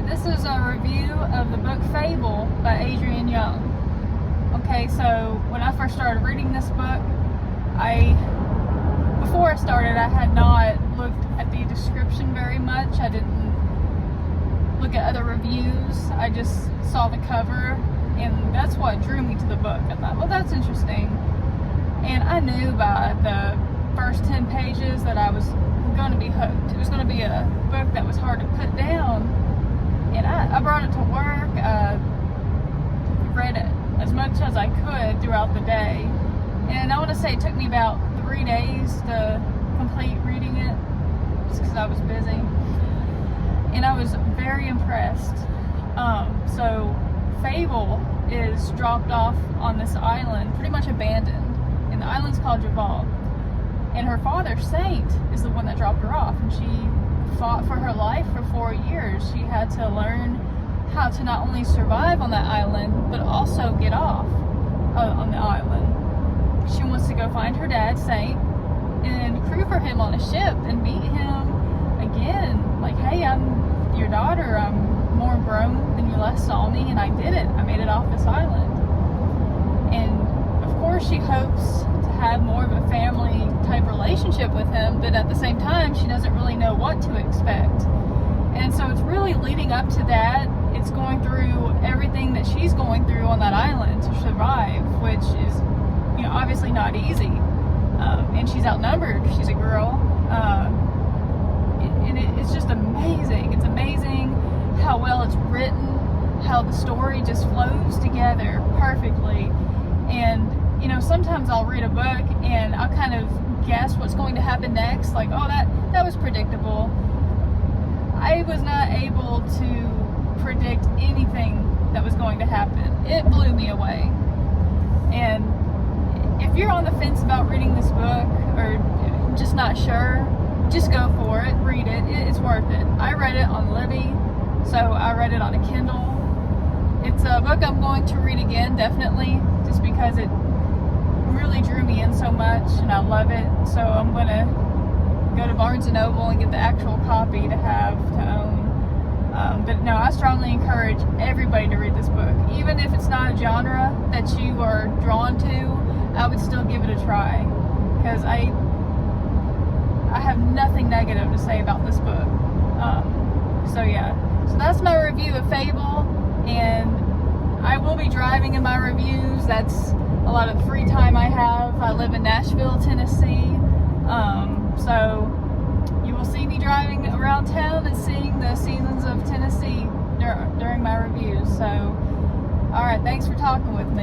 Alright, this is a review of the book Fable by Adrienne Young. Okay, so when I first started reading this book, before I started, I had not looked at the description very much. I didn't look at other reviews. I just saw the cover, and that's what drew me to the book. I thought, well, that's interesting. And I knew by the first 10 pages that I was going to be hooked. It was going to be a book that was hard to put down. And I brought it to work, read it as much as I could throughout the day. And I want to say it took me about 3 days to complete reading it, just because I was busy. And I was very impressed. So Fable is dropped off on this island, pretty much abandoned. And the island's called Fable. And her father, Saint, is the one that dropped her off. And she fought for her life for 4 years. She had to learn how to not only survive on that island, but also get off on the island. She wants to go find her dad, Saint, and crew for him on a ship and meet him again. Like, hey, I'm your daughter. I'm more grown than you last saw me, and I did it. I made it off this island. And of course, she hopes to have more of a family type relationship with him, but at the same time, she doesn't really know what to expect. And so it's really leading up to that. It's going through everything that she's going through on that island to survive, which is, you know, obviously not easy. And she's outnumbered. She's a girl. And it's just amazing. It's amazing how well it's written, how the story just flows together perfectly. And you know, sometimes I'll read a book and I'll kind of guess what's going to happen next. Like, oh, that was predictable. I was not able to predict anything that was going to happen. It blew me away. And if you're on the fence about reading this book or just not sure, just go for it, read it. It's worth it. I read it on Libby, so I read it on a Kindle. It's a book I'm going to read again, definitely, just because it really drew me in so much and I love it. So I'm gonna go to Barnes & Noble and get the actual copy to have to own. But no, I strongly encourage everybody to read this book. Even if it's not a genre that you are drawn to, I would still give it a try, because I have nothing negative to say about this book. So yeah, so that's my review of Fable, and I will be driving in my reviews. That's a lot of free time I have. I live in Nashville, Tennessee. So you will see me driving around town and seeing the seasons of Tennessee during my reviews. So, alright, thanks for talking with me.